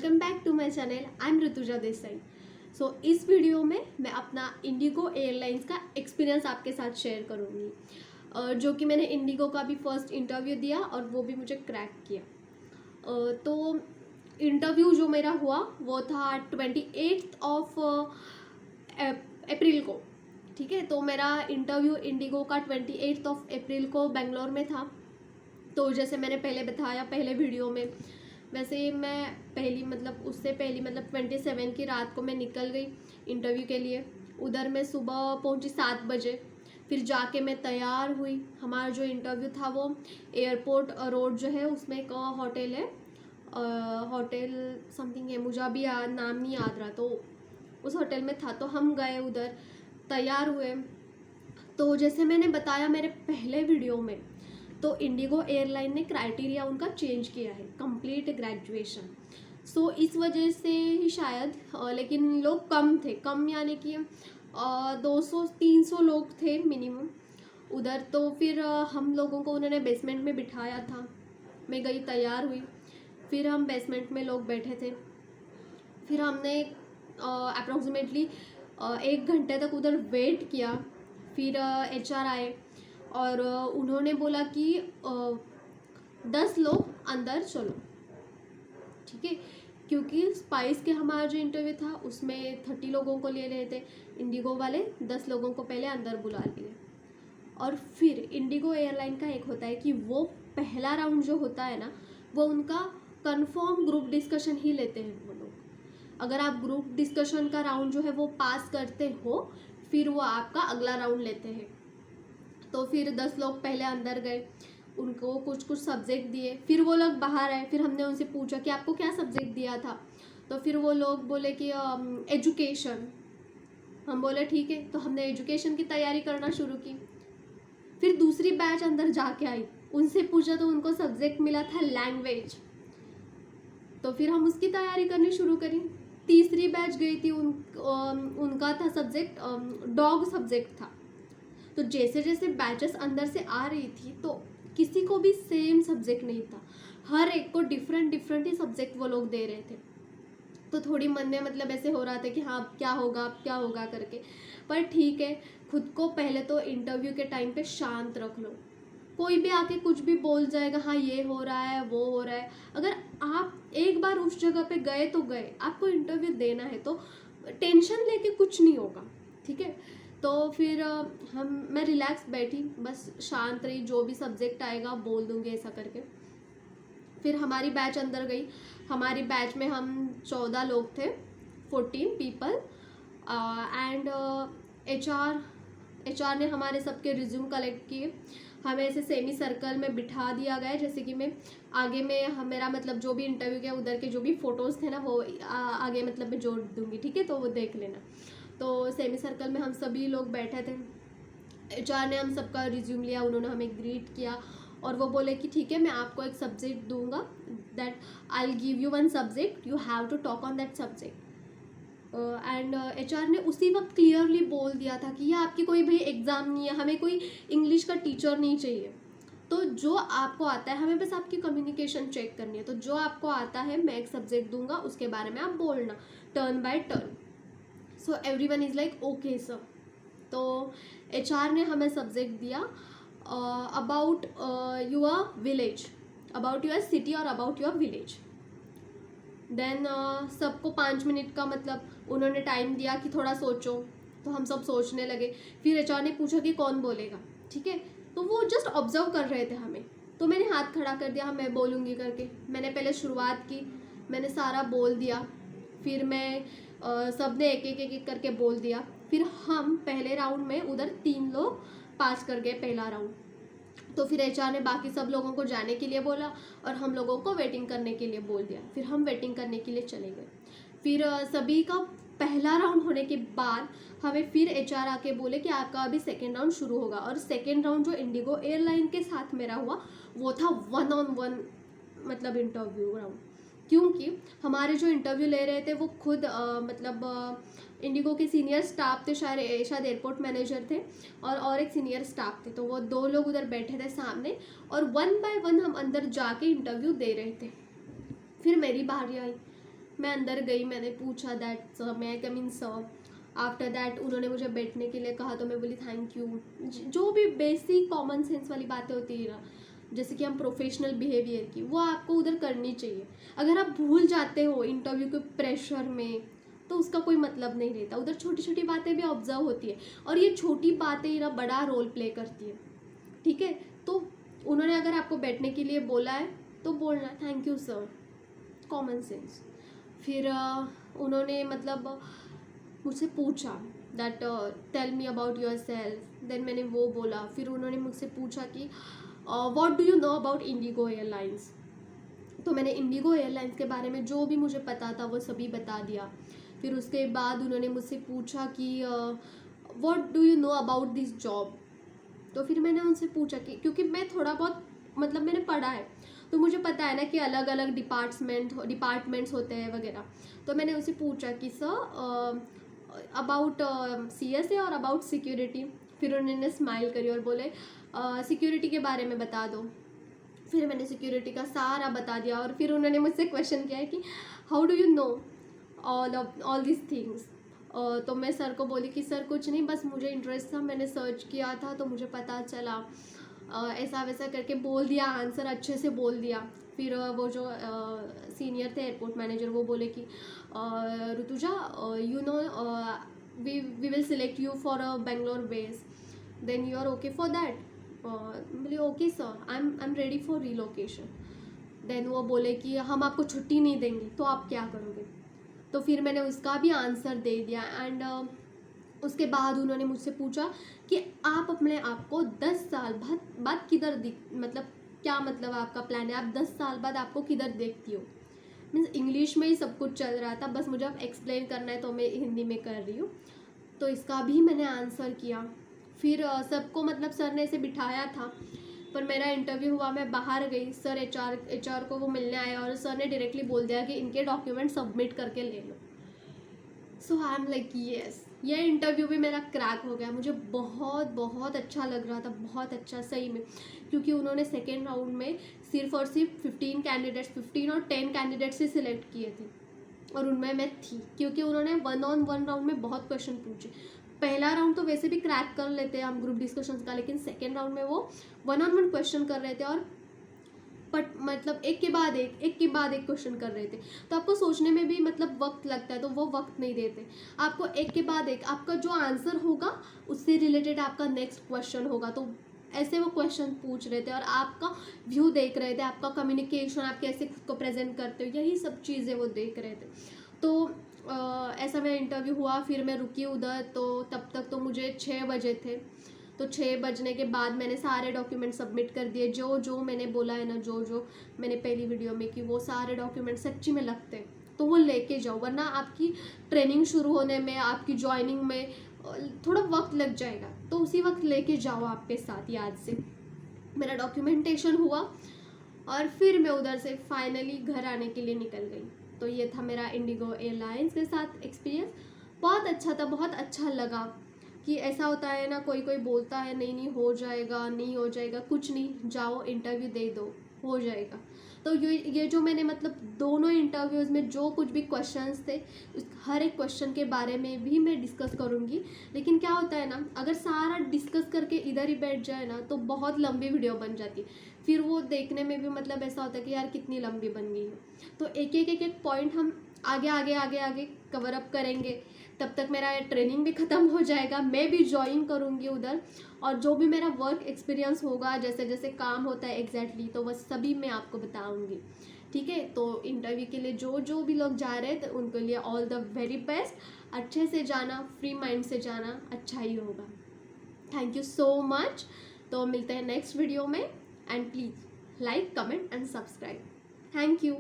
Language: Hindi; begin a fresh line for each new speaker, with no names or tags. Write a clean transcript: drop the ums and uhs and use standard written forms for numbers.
Welcome back to my channel. I am Rutuja Desai. So इस वीडियो में मैं अपना इंडिगो एयरलाइंस का एक्सपीरियंस आपके साथ शेयर करूँगी, जो कि मैंने इंडिगो का भी फर्स्ट इंटरव्यू दिया और वो भी मुझे क्रैक किया। तो इंटरव्यू जो मेरा हुआ वो था 28 ऑफ अप्रैल को। ठीक है, तो मेरा इंटरव्यू इंडिगो का 28 ऑफ अप्रैल को बेंगलोर में था। तो जैसे मैंने पहले बताया पहले वीडियो में, वैसे मैं उससे पहली 27 की रात को मैं निकल गई इंटरव्यू के लिए। उधर मैं सुबह पहुंची 7 बजे। फिर जाके मैं तैयार हुई। हमारा जो इंटरव्यू था वो एयरपोर्ट रोड जो है उसमें एक होटल है, होटल समथिंग है, मुझे अभी नाम नहीं याद रहा, तो उस होटल में था। तो हम गए उधर, तैयार हुए। तो जैसे मैंने बताया मेरे पहले वीडियो में, तो इंडिगो एयरलाइन ने क्राइटेरिया उनका चेंज किया है, कंप्लीट ग्रेजुएशन। सो इस वजह से ही शायद, लेकिन लोग कम यानी कि 200-300 लोग थे मिनिमम उधर। तो फिर हम लोगों को उन्होंने बेसमेंट में बिठाया था। मैं गई, तैयार हुई, फिर हम बेसमेंट में लोग बैठे थे। फिर हमने अप्रोक्सीमेटली 1 घंटे तक उधर वेट किया। फिर HR आए और उन्होंने बोला कि 10 लोग अंदर चलो। ठीक है, क्योंकि स्पाइस के हमारा जो इंटरव्यू था उसमें 30 लोगों को ले रहे थे, इंडिगो वाले 10 लोगों को पहले अंदर बुला लिए। और फिर इंडिगो एयरलाइन का एक होता है कि वो पहला राउंड जो होता है ना, वो उनका कंफर्म ग्रुप डिस्कशन ही लेते हैं वो लोग। अगर आप ग्रुप डिस्कशन का राउंड जो है वो पास करते हो, फिर वो आपका अगला राउंड लेते हैं। तो फिर 10 लोग पहले अंदर गए, उनको कुछ कुछ सब्जेक्ट दिए। फिर वो लोग बाहर आए। फिर हमने उनसे पूछा कि आपको क्या सब्जेक्ट दिया था, तो फिर वो लोग बोले कि एजुकेशन। हम बोले ठीक है, तो हमने एजुकेशन की तैयारी करना शुरू की। फिर दूसरी बैच अंदर जाके आई, उनसे पूछा तो उनको सब्जेक्ट मिला था लैंग्वेज, तो फिर हम उसकी तैयारी करनी शुरू करी। तीसरी बैच गई थी, उनका था सब्जेक्ट डॉग सब्जेक्ट था। तो जैसे जैसे बैचेस अंदर से आ रही थी तो किसी को भी सेम सब्जेक्ट नहीं था, हर एक को डिफरेंट ही सब्जेक्ट वो लोग दे रहे थे। तो थोड़ी मन में ऐसे हो रहा था कि हाँ क्या होगा करके। पर ठीक है, खुद को पहले तो इंटरव्यू के टाइम पे शांत रख लो। कोई भी आके कुछ भी बोल जाएगा, हाँ ये हो रहा है वो हो रहा है। अगर आप एक बार उस जगह पे गए तो गए, आपको इंटरव्यू देना है, तो टेंशन लेके कुछ नहीं होगा। ठीक है, तो फिर मैं रिलैक्स बैठी, बस शांत रही, जो भी सब्जेक्ट आएगा बोल दूंगी ऐसा करके। फिर हमारी बैच अंदर गई। हमारी बैच में हम 14 लोग थे, 14 पीपल। एंड HR ने हमारे सबके रिज्यूम कलेक्ट किए। हमें ऐसे सेमी सर्कल में बिठा दिया गया, जैसे कि मैं आगे में मेरा जो भी इंटरव्यू किया उधर के जो भी फोटोज़ थे ना, वो आगे मैं जोड़ दूंगी। ठीक है, तो वो देख लेना। तो सेमी सर्कल में हम सभी लोग बैठे थे। HR ने हम सबका रिज्यूम लिया, उन्होंने हमें ग्रीट किया और वो बोले कि ठीक है, मैं आपको एक सब्जेक्ट दूंगा, that I will give you one subject, you have to talk on that subject. And HR ने उसी वक्त क्लियरली बोल दिया था कि ये आपकी कोई भाई एग्ज़ाम नहीं है, हमें कोई इंग्लिश का टीचर नहीं चाहिए। तो जो आपको आता है, हमें बस आपकी कम्युनिकेशन चेक करनी है। तो जो आपको आता है मैं एक सब्जेक्ट दूंगा, उसके बारे में आप बोलना turn by turn. So everyone is like okay sir. तो HR ने हमें सब्जेक्ट दिया about your village, about your city और अबाउट योर विलेज। देन सबको 5 मिनट का उन्होंने टाइम दिया कि थोड़ा सोचो। तो हम सब सोचने लगे। फिर HR ने पूछा कि कौन बोलेगा। ठीक है, तो वो जस्ट ऑब्जर्व कर रहे थे हमें। तो मैंने हाथ खड़ा कर दिया, मैं बोलूँगी करके। मैंने पहले शुरुआत की, मैंने सारा बोल दिया। फिर मैं सब ने एक करके बोल दिया। फिर हम पहले राउंड में उधर 3 लोग पास कर गए पहला राउंड। तो फिर HR ने बाकी सब लोगों को जाने के लिए बोला और हम लोगों को वेटिंग करने के लिए बोल दिया। फिर हम वेटिंग करने के लिए चले गए। फिर सभी का पहला राउंड होने के बाद हमें फिर HR आके बोले कि आपका अभी सेकेंड राउंड शुरू होगा। और सेकेंड राउंड जो इंडिगो एयरलाइन के साथ मेरा हुआ वो था 1-on-1 इंटरव्यू राउंड। क्योंकि हमारे जो इंटरव्यू ले रहे थे वो खुद इंडिगो के सीनियर स्टाफ थे, शायद एयरपोर्ट मैनेजर थे और एक सीनियर स्टाफ थे। तो वो 2 लोग उधर बैठे थे सामने और 1 by 1 हम अंदर जाके इंटरव्यू दे रहे थे। फिर मेरी बारी आई। मैं अंदर गई, मैंने पूछा दैट सर मैं आई कम इन सर। आफ्टर दैट उन्होंने मुझे बैठने के लिए कहा, तो मैं बोली थैंक यू। जो भी बेसिक कॉमन सेंस वाली बातें होती है ना, जैसे कि हम प्रोफेशनल बिहेवियर की, वो आपको उधर करनी चाहिए। अगर आप भूल जाते हो इंटरव्यू के प्रेशर में, तो उसका कोई मतलब नहीं रहता। उधर छोटी छोटी बातें भी ऑब्जर्व होती है, और ये छोटी बातें ही ना बड़ा रोल प्ले करती है। ठीक है, तो उन्होंने अगर आपको बैठने के लिए बोला है तो बोलना thank you sir, common sense. फिर उन्होंने मतलब मुझसे पूछा that tell me about yourself. Then मैंने वो बोला। फिर उन्होंने मुझसे पूछा कि what do you know about IndiGo airlines. तो मैंने इंडिगो एयरलाइंस के बारे में जो भी मुझे पता था वो सभी बता दिया। फिर उसके बाद उन्होंने मुझसे पूछा कि what do you know about this job. तो फिर मैंने उनसे पूछा कि क्योंकि मैं थोड़ा बहुत मतलब मैंने पढ़ा है, तो मुझे पता है ना कि अलग अलग डिपार्टमेंट्स होते हैं वगैरह। तो मैंने उनसे पूछा कि सर अबाउट CSA और अबाउट सिक्योरिटी। फिर उन्होंने स्माइल करी और बोले सिक्योरिटी के बारे में बता दो। फिर मैंने सिक्योरिटी का सारा बता दिया, और फिर उन्होंने मुझसे क्वेश्चन किया है कि how do you know all this things. तो मैं सर को बोली कि सर कुछ नहीं, बस मुझे इंटरेस्ट था, मैंने सर्च किया था तो मुझे पता चला। ऐसा वैसा करके बोल दिया, आंसर अच्छे से बोल दिया। फिर वो जो सीनियर थे एयरपोर्ट मैनेजर, वो बोले कि Rutuja you know we will select you for a Bangalore base, then you are okay for that. बोले okay sir, I am ready for relocation. Then वो बोले कि हम आपको छुट्टी नहीं देंगे तो आप क्या करोगे। तो फिर मैंने उसका भी आंसर दे दिया। एंड उसके बाद उन्होंने मुझसे पूछा कि आप अपने आप को 10 साल बाद किधर मतलब क्या मतलब आपका प्लान है, आप 10 साल बाद आपको किधर देखती हो। मीन्स इंग्लिश में ही सब कुछ चल रहा था, बस मुझे अब एक्सप्लेन करना है तो मैं हिंदी में कर रही हूँ। तो इसका भी मैंने आंसर किया। फिर सबको मतलब सर ने ऐसे बिठाया था, पर मेरा इंटरव्यू हुआ, मैं बाहर गई। सर एचआर को वो मिलने आए, और सर ने डायरेक्टली बोल दिया कि इनके डॉक्यूमेंट सबमिट करके ले लो। सो आई एम लाइक यस, ये इंटरव्यू भी मेरा क्रैक हो गया। मुझे बहुत बहुत अच्छा लग रहा था, बहुत अच्छा सही में, क्योंकि उन्होंने सेकेंड राउंड में सिर्फ और सिर्फ 15 और 10 कैंडिडेट्स से सिलेक्ट किए थे, और उनमें मैं थी। क्योंकि उन्होंने 1-on-1 राउंड में बहुत क्वेश्चन पूछे। पहला राउंड तो वैसे भी क्रैक कर लेते हैं हम ग्रुप डिस्कशंस का, लेकिन सेकेंड राउंड में वो 1-on-1 क्वेश्चन कर रहे थे, और मतलब एक के बाद एक क्वेश्चन कर रहे थे। तो आपको सोचने में भी मतलब वक्त लगता है, तो वो वक्त नहीं देते आपको। एक के बाद एक आपका जो आंसर होगा उससे रिलेटेड आपका नेक्स्ट क्वेश्चन होगा। तो ऐसे वो क्वेश्चन पूछ रहे थे, और आपका व्यू देख रहे थे, आपका कम्युनिकेशन, आप कैसे खुद को प्रेजेंट करते हो, यही सब चीज़ें वो देख रहे थे। तो ऐसा मेरा इंटरव्यू हुआ। फिर मैं रुकी उधर, तो तब तक तो मुझे 6 बजे थे। तो 6 बजने के बाद मैंने सारे डॉक्यूमेंट सबमिट कर दिए, जो जो मैंने बोला है ना, जो जो मैंने पहली वीडियो में कि वो सारे डॉक्यूमेंट सच्ची में लगते हैं, तो वो लेके जाओ, वरना आपकी ट्रेनिंग शुरू होने में, आपकी ज्वाइनिंग में थोड़ा वक्त लग जाएगा। तो उसी वक्त लेके जाओ आपके साथ याद से। मेरा डॉक्यूमेंटेशन हुआ, और फिर मैं उधर से फाइनली घर आने के लिए निकल गई। तो ये था मेरा इंडिगो एयरलाइंस के साथ एक्सपीरियंस। बहुत अच्छा था, बहुत अच्छा लगा कि ऐसा होता है ना, कोई कोई बोलता है नहीं नहीं हो जाएगा, नहीं हो जाएगा, कुछ नहीं, जाओ इंटरव्यू दे दो, हो जाएगा। तो ये जो मैंने मतलब दोनों इंटरव्यूज़ में जो कुछ भी क्वेश्चंस थे, हर एक क्वेश्चन के बारे में भी मैं डिस्कस करूँगी। लेकिन क्या होता है ना, अगर सारा डिस्कस करके इधर ही बैठ जाए ना, तो बहुत लंबी वीडियो बन जाती है। फिर वो देखने में भी मतलब ऐसा होता है कि यार कितनी लंबी बन गई है। तो एक पॉइंट हम आगे आगे आगे आगे कवर अप करेंगे। तब तक मेरा ट्रेनिंग भी ख़त्म हो जाएगा, मैं भी ज्वाइन करूँगी उधर, और जो भी मेरा वर्क एक्सपीरियंस होगा, जैसे जैसे काम होता है एग्जैक्टली, तो वह सभी मैं आपको बताऊँगी। ठीक है, तो इंटरव्यू के लिए जो जो भी लोग जा रहे हैं, तो उनके लिए ऑल द वेरी बेस्ट। अच्छे से जाना, फ्री माइंड से जाना, अच्छा ही होगा। Thank you so much. तो मिलते हैं नेक्स्ट वीडियो में, and please like, comment and subscribe. Thank you.